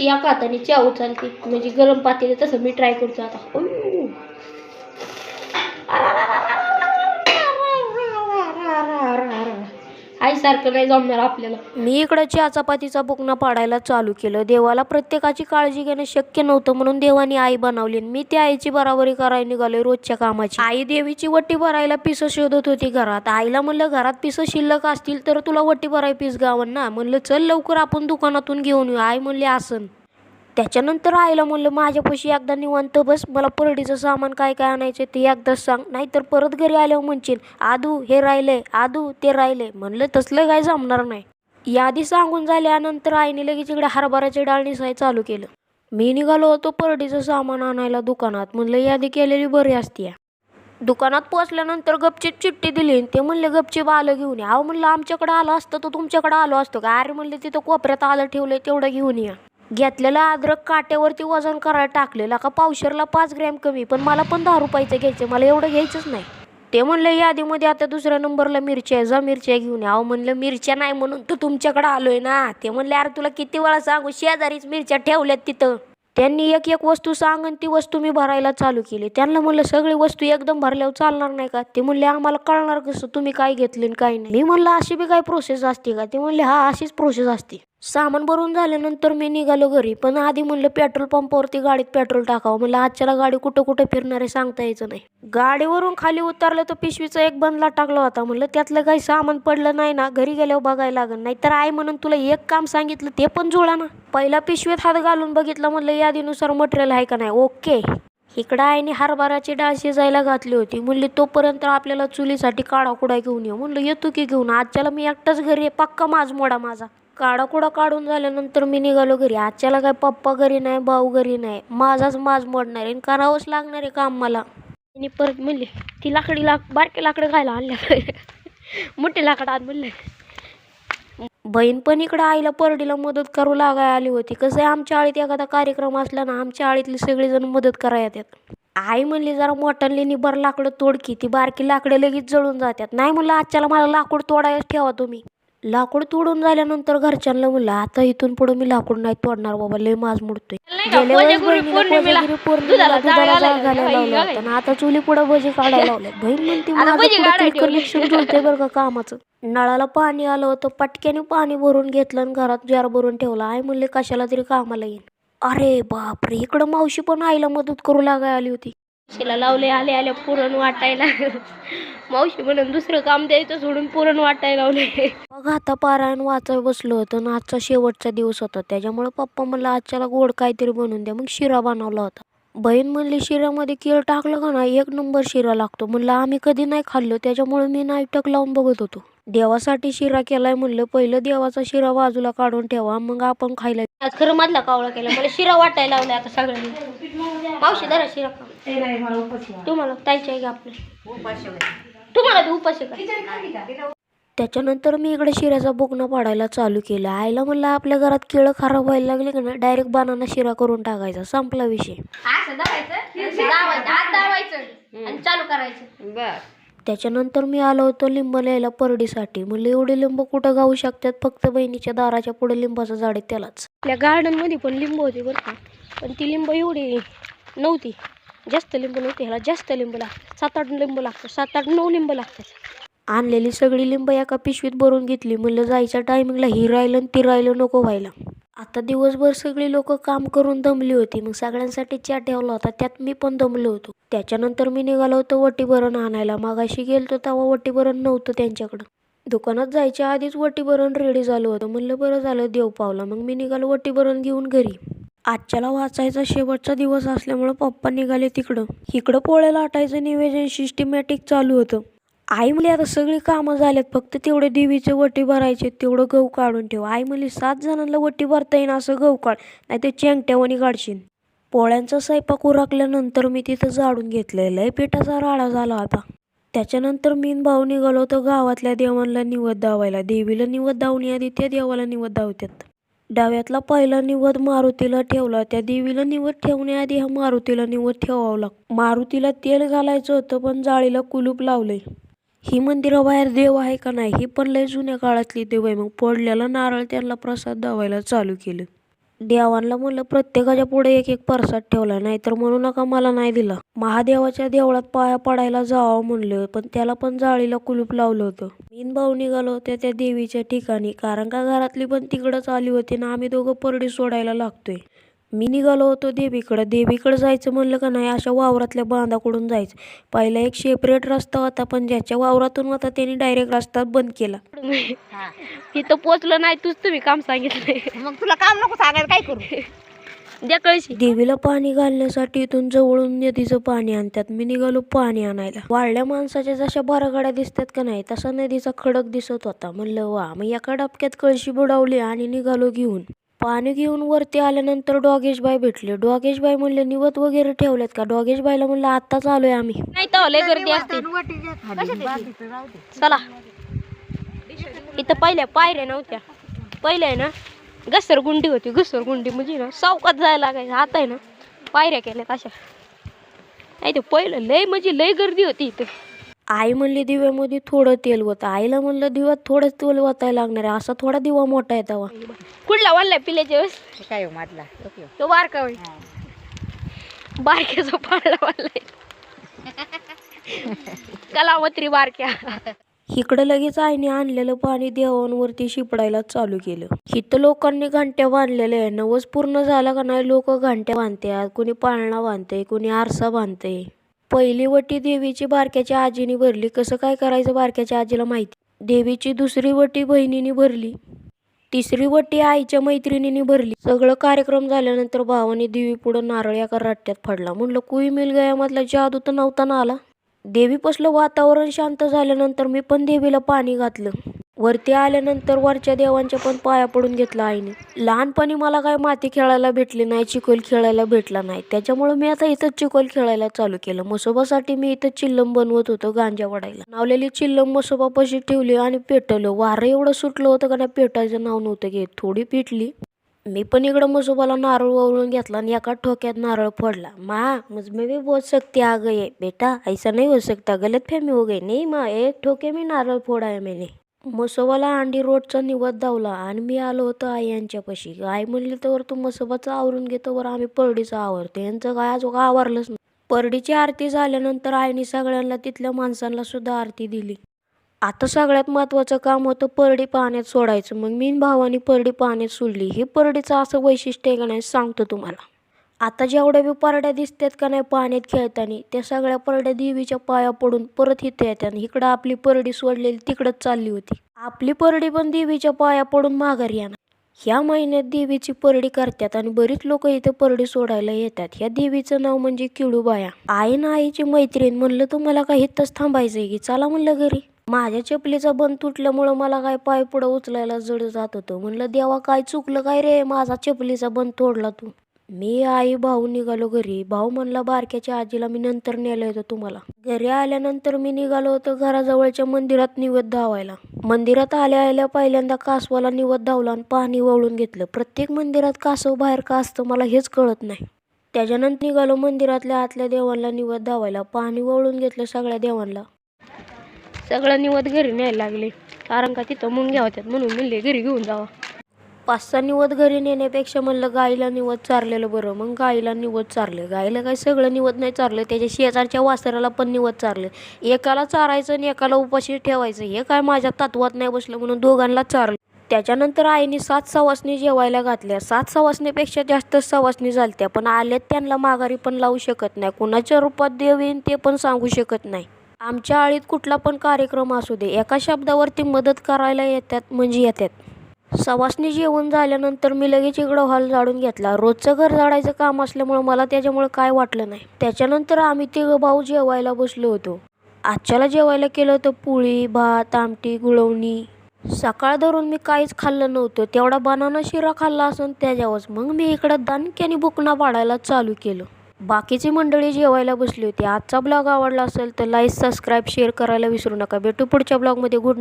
कशी या हाताने चहा उचलते म्हणजे गरम पातेले, तसं मी ट्राय करतो आता. आईसारखं नाही जमणार आपल्याला. मी इकडं चहा चपातीचा बुकना पाडायला चालू केलं. देवाला प्रत्येकाची काळजी घेणं शक्य नव्हतं म्हणून देवाने आई बनवली. मी त्या आईची बराबरी करायला निघालोय रोजच्या कामाची. आई देवीची वट्टी भरायला पिसं शोधत होती घरात. आईला म्हणलं घरात पिसं शिल्लक असतील तर तुला वट्टी भराय पीस गावन ना. म्हणलं चल लवकर आपण दुकानातून घेऊन येऊ. आई म्हणली आसन. त्याच्यानंतर आईला म्हणलं माझ्यापाशी एकदा निवांत बस, मला परडीचं सामान काय काय आणायचं ते एकदाच सांग, नाहीतर परत घरी आल्यावर म्हणशील आदू हे राहिलंय, आदू ते राहिलंय. म्हणलं तसलं काय जमणार नाही. यादी सांगून झाल्यानंतर आईने लगेच इकडे हरभऱ्याची डाळ निसाय चालू केलं. मी निघालो होतो परडीचं सामान आणायला दुकानात. म्हणलं यादी केलेली बरी असते. दुकानात पोचल्यानंतर गपचीप चिठ्ठी दिली. ते म्हणले गपचीप आलं घेऊन या. अहो म्हणलं आमच्याकडे आलं असतं तर तुमच्याकडे आलो असतो का. अरे म्हणले तिथं कोपऱ्यात आलं ठेवलंय तेवढं घेऊन या. घेतलेलं अद्रक काट्यावरती वजन करायला टाकलेला का पावशेरला 5 ग्रॅम कमी, पण मला पण 10 रुपयाचं घ्यायचं, मला एवढं घ्यायचंच नाही. ते म्हणलं यादीमध्ये आता दुसऱ्या नंबरला मिरच्या आहे, जा मिरच्या घेऊन या. म्हणलं मिरच्या नाही म्हणून तर तुमच्याकडे आलोय ना. ते म्हणले अरे तुला किती वेळा सांगू, शेजारीच मिरच्या ठेवल्यात तिथं. त्यांनी एक एक वस्तू सांगून ती वस्तू मी भरायला चालू केली. त्यांना म्हणलं सगळी वस्तू एकदम भरल्यावर चालणार नाही का. ते म्हणले आम्हाला कळणार कसं तुम्ही काय घेतले काय नाही. मी म्हणलं अशी बी काय प्रोसेस असते का. ते म्हणले हा अशीच प्रोसेस असते. सामान भरून झाल्यानंतर मी निघालो घरी, पण आधी म्हणलं पेट्रोल पंपावरती गाडीत पेट्रोल टाकावं. म्हणलं आजच्याला गाडी कुठं कुठं फिरणार आहे सांगता यायचं नाही. गाडीवरून खाली उतरलं तर पिशवीचा एक बंदला टाकला होता. म्हणलं त्यातलं काही सामान पडलं नाही ना, घरी गेल्यावर बघायला लागेल, नाहीतर आई म्हणून तुला एक काम सांगितलं ते पण जुळा ना. पहिला पिशवीत हात घालून बघितलं, म्हणलं यादीनुसार मटेरियल आहे का नाही. ओके. इकडं आईने हरभऱ्याची डाळ शिजायला घातली होती. म्हणली तोपर्यंत आपल्याला चुलीसाठी काढाकुडा घेऊन येऊ. म्हणलं येतो की घेऊन. आजच्याला मी एकटाच घरी आहे, पक्का माज मोडा माझा. काढाकुडा काढून झाल्यानंतर मी निघालो घरी. आजच्याला काय पप्पा घरी नाही, भाऊ घरी नाही, माझाच माज मोडणार आहे, करावंच लागणार आहे काम मला. आणि परत म्हणले ती लाकडी बारके लाकडं खायला आणल्या मोठे लाकडं आत म्हणले. बहीण पण इकडं आईला परडीला मदत करू लागाय आली होती. कसं आहे आमच्या आळीत एखादा कार्यक्रम असला ना, आमच्या आळीतली सगळेजण मदत करायला येतात. आई म्हणली जरा मोठ्याने निबर लाकडं तोड की, ती बारकी लाकडं लगेच जळून जातात. नाही म्हणलं आजच्याला मला लाकूड तोडायला ठेवा तुम्ही. लाकूड तोडून झाल्यानंतर घरच्यांना म्हणलं आता इथून पुढे मी लाकूड नाही तोडणार बाबा, लय माज मोडतोय. गेल्या वेळेस बहिणीला कोजागिरी पौर्णिमेला दुधाला जाळ घालायला लावला होता आणि आता चुली पुढे भजी काढायला लावले. बहीण म्हणते माझं कनेक्शन जुळतंय बरं का कामाचं. नळाला पाणी आलं होतं, पटक्याने पाणी भरून घेतलं आणि घरात जार भरून ठेवला. आई म्हणले कशाला तरी कामाला येईन. अरे बापरे, इकडं मावशी पण आईला मदत करू लागाय आली होती. शिला लावले आले आल्या पुरण वाटायला. मावशी म्हणून दुसरं काम द्यायचं सोडून पुरण वाटायला लावले. मग आता पारायण वाचाय बसलो होतं ना, आजचा शेवटचा दिवस होता. त्याच्यामुळे पप्पा म्हणलं आजच्याला गोड काहीतरी बनवून द्या. मग शिरा बनवला होता. बहीण म्हणली शिऱ्यामध्ये केळ टाकलं का नाही एक नंबर शिरा लागतो. म्हणलं आम्ही कधी नाही खाल्लो, त्याच्यामुळे मी नाईटक लावून बघत होतो. देवासाठी शिरा केलाय म्हणलं, पहिलं देवाचा शिरा बाजूला काढून ठेवा मग आपण खायला. आज खरं मधला कावळा केला, मला शिरा वाटायला लावलाय आता सगळ्यांनी. मावशी जरा शिरा खा. तुम्हाला ताईच्या आहे आपलं, तुम्हाला ते उपाशी का. त्याच्यानंतर मी इकडे शिऱ्याचा बुकना पाडायला चालू केला. आईला म्हणलं आपल्या घरात केळं खराब व्हायला लागले का ना, डायरेक्ट बनाना शिरा करून टाकायचा, संपला विषय. चालू करायचं. त्याच्यानंतर मी आलो होतो लिंब न्यायला परडीसाठी. म्हणलं एवढे लिंब कुठं गाऊ शकतात, फक्त बहिणीच्या दाराच्या पुढे लिंबाचं झाड आहे त्यालाच. आपल्या गार्डन मध्ये पण लिंब होती बरं का, पण ती लिंब एवढी नव्हती, जास्त लिंब नव्हती. ह्याला जास्त लिंब लागतात, 7-8 लिंब लागतात, 7-8-9 लिंब लागतात. आणलेली सगळी लिंब एका पिशवीत भरून घेतली. म्हणलं जायच्या टायमिंगला ही राहिलं आणि ती राहिलं नको व्हायला. आता दिवसभर सगळी लोक काम करून दमली होती, मग सगळ्यांसाठी चहा ठेवला होता, त्यात मी पण दमलो होतो. त्याच्यानंतर मी निघालो होतो वटीभरण आणायला. मागाशी गेलतो तेव्हा वटीभरण नव्हतं त्यांच्याकडं. दुकानात जायच्या आधीच वटीभरण रेडी झालं होतं. म्हणलं बरं झालं देव पावला. मग मी निघालो वटीभरण घेऊन घरी. आजच्याला वाचायचा शेवटचा दिवस असल्यामुळं पप्पा निघाले तिकडं. इकडं पोळ्याला लाटायचं नियोजन सिस्टमॅटिक चालू होतं. आई म्हणली आता सगळी कामं झाल्यात, फक्त तेवढे देवीचे वटी भरायचे, तेवढं गहू काढून ठेव. आई म्हणली 7 जणांना वटी भरता येईन असं गहू काढ, नाही ते चेंगट्यावानी काढशील. पोळ्यांचा स्वयंपाक उरकल्यानंतर मी तिथं जाळून घेतलेलं आहे, पिठाचा राडा झाला होता. त्याच्यानंतर मी भाऊ निघालो होतो गावातल्या देवांना निवद दावायला. देवीला निवद दावणी आधी त्या देवाला निवद दावतात. डाव्यातला पहिला निवद मारुतीला ठेवला. त्या देवीला निवद ठेवण्याआधी हा मारुतीला निवद ठेवावा लागतो. मारुतीला तेल घालायचं होतं पण जाळीला कुलूप लावलंय. ही मंदिराबाहेर देव आहे का नाही ही पण लय जुन्या काळातली देव आहे. मग फोडलेला नारळ त्यांना प्रसाद दावायला चालू केलं. देवांना म्हणलं प्रत्येकाच्या पुढे एक एक प्रसाद ठेवला, नाहीतर म्हणू नका मला नाही दिला. महादेवाच्या देवळात पाया पडायला जावं म्हणलं, पण त्याला पण जाळीला कुलूप लावलं होतं. मी न भाऊ निघालो होते त्या देवीच्या ठिकाणी, कारण का घरातली पण तिकडंच आली होती ना आम्ही दोघं परडी सोडायला लागतोय. मी निघालो होतो देवीकडं जायचं म्हणलं का नाही अशा वावरातल्या बांधाकडून जायचं. पहिला एक सेपरेट रस्ता होता, पण ज्याच्या वावरातून होता त्यांनी डायरेक्ट रस्ता बंद केला. इथं पोचलं नाही तुम्ही काम सांगितलं, मग तुला काम नको सांगायला, काय करू? द्या कळशी. देवीला पाणी घालण्यासाठी इथून जवळून नदीचं पाणी आणतात. मी निघालो पाणी आणायला. वाढल्या माणसाच्या जशा बारागाड्या दिसतात का नाही तसा नदीचा खडक दिसत होता. म्हणलं वा. मग एका डबक्यात कळशी बुडवली आणि निघालो घेऊन. पाणी घेऊन वरती आल्यानंतर डॉगेशबाई भेटले. डॉगेशबाई म्हणले निवत वगैरे ठेवलेत का? डॉगेशबाईला म्हणलं आत्ताच आलोय आम्ही. नाही तर लय गर्दी असते. चला, इथं पहिल्या पायऱ्या नव्हत्या. पहिले आहे ना घसरगुंडी होती. घसरगुंडी म्हणजे ना सावकात जायला लागायचं. आता आहे ना पायऱ्या केल्यात अशा. नाही ते पहिलं लय म्हणजे लय गर्दी होती इथं. आई म्हणली दिव्यामध्ये थोडं तेल होतं. आईला म्हणलं दिव्यात थोडंच तेल वाचायला लागणार आहे. असा थोडा दिवा मोठा आहे तवा. कुठला वाढलाय पिल्याच्या वेळेस? काय मधला तो बारका होय. बारक्याचा पाडला वाढलाय. कलावत्री बारक्या. इकडं लगेच आईने आणलेलं पाणी देवांवरती शिपडायला चालू केलं. इथं लोकांनी घंट्या बांधलेल्या आहे. नवस पूर्ण झाला का नाही लोक घंट्या बांधतात. कोणी पाळणा बांधते, कोणी आरसा बांधते. पहिली वटी देवीची बारक्याच्या आजीने भरली. कसं काय करायचं बारक्याच्या आजीला माहिती. देवीची दुसरी वटी बहिणीने भरली. तिसरी वटी आईच्या मैत्रिणीने भरली. सगळं कार्यक्रम झाल्यानंतर भावाने देवी पुढं नारळ एका रट्ट्यात फडला. म्हणलं कुई मिल गयामधला जादू तर नव्हता ना आला. देवीपासलं वातावरण शांत झाल्यानंतर मी पण देवीला पाणी घातलं. वरती आल्यानंतर वरच्या देवांच्या पण पाया पडून घेतला आईने. लहानपणी मला काय माती खेळायला भेटली नाही, चिखल खेळायला भेटला नाही. त्याच्यामुळे मी आता इथंच चिखल खेळायला चालू केलं. म्हसोबासाठी मी इथं चिल्लम बनवत होतो गांजा वडायला. नावलेली चिल्लम म्हसोबापाशी ठेवली आणि पेटवलं. वारं एवढं सुटलं होतं का नाही पेटायचं नाव नव्हतं घेत. थोडी पेटली. मी पण इकडं म्हसोबाला नारळ वळून घेतला आणि एका ठोक्यात नारळ फोडला. माँ मुझमें भी बहुत शक्ति आ गई है बेटा, ऐसा नहीं हो सकता, गलतफहमी हो गई. नहीं माँ, एक ठोके में नारळ फोडा है मैंने. म्हसोबाला अंडी रोडचा निवद दावला आणि मी आलो होतो आई यांच्यापाशी. आई म्हणली तर तू म्हसोबाचं आवरून घेतो वर आम्ही परडीचं आवरतो. यांचं काय अजून आवरलंच नाही. परडीची आरती झाल्यानंतर आईने सगळ्यांना तिथल्या माणसांना सुद्धा आरती दिली. आता सगळ्यात महत्त्वाचं काम होतं परडी पाण्यात सोडायचं. मग मी भावानी परडी पाण्यात सोडली. हे परडीचं असं वैशिष्ट्य आहे का नाही सांगतो तुम्हाला. आता जेवढ्या बी परड्या दिसतात का नाही पाण्यात खेळताना त्या सगळ्या परड्या देवीच्या पाया पडून परत इथं येतात. इकडं आपली परडी सोडलेली तिकडंच चालली होती. आपली परडी पण देवीच्या पाया पडून माघारी येणार. ह्या महिन्यात देवीची परडी करतात आणि बरीच लोक इथे परडी सोडायला येतात. ह्या देवीचं नाव म्हणजे किळूबाया. आई ना आईची मैत्रीण. म्हणलं तुम्हाला काय इथंच थांबायचंय की चला म्हणलं घरी. माझ्या चपलीचा बंद तुटल्यामुळं मला काय पाय पुढं उचलायला जड जात होतं. म्हणलं देवा काय चुकलं काय रे, माझा चपलीचा बंद तोडला तू. मी आई भाऊ निघालो घरी. भाऊ म्हणला बारक्याच्या आजीला मी नंतर नेलं होतं तुम्हाला. घरी आल्यानंतर मी निघालो होतो घराजवळच्या मंदिरात निवद धावायला. मंदिरात आल्या पहिल्यांदा कासवाला निवद धावला आणि पाणी वळून घेतलं. प्रत्येक मंदिरात कासव बाहेर का असतं मला हेच कळत नाही. त्याच्यानंतर निघालो मंदिरातल्या आतल्या देवांना निवद धावायला. पाणी वळून घेतलं सगळ्या देवांना. सगळं निवद घरी न्यायला लागले कारण का तिथं मुंग्या होत्यात म्हणून म्हणले घरी घेऊन जावा. 5-6 निवद घरी नेण्यापेक्षा म्हणलं गाईला निवद चारलेलं बरं. मग गाईला निवद चारलं. गाईला काय सगळं निवद नाही चारलं, त्याच्या शेजारच्या वासराला पण निवद चारलं. एकाला चारायचं आणि एकाला उपाशी ठेवायचं हे काय माझ्या तत्वात नाही बसलं म्हणून दोघांना चारलं. त्याच्यानंतर आईने 7 सवासणी जेवायला घातल्या. 7 सवासणीपेक्षा जास्त सवासणी झालत्या, पण आल्यात त्यांना माघारी पण लावू शकत नाही. कुणाच्या रूपात देव येईन ते पण सांगू शकत नाही. आमच्या आळीत कुठला पण कार्यक्रम असू दे एका शब्दावरती मदत करायला येतात म्हणजे येतात. सवासणी जेवण झाल्यानंतर मी लगेच इकडं हॉल झाडून घेतला. रोजचं घर झाडायचं काम असल्यामुळं मला त्याच्यामुळे काय वाटलं नाही. त्याच्यानंतर आम्ही 3 भाऊ जेवायला बसलो होतो. आजच्याला जेवायला केलं होतं पोळी, भात, आमटी, गुळवणी. सकाळ धरून मी काहीच खाल्लं नव्हतं. तेवढा बनाना शिरा खाल्ला असून त्याच्यावरच मग मी इकडं दणक्याने बुकना पाडायला चालू केलं. बाकीची मंडळी जेवायला बसली होती. आजचा ब्लॉग आवडला असेल तर लाईक, सबस्क्राईब, शेअर करायला विसरू नका. भेटू पुढच्या ब्लॉगमध्ये. Good night.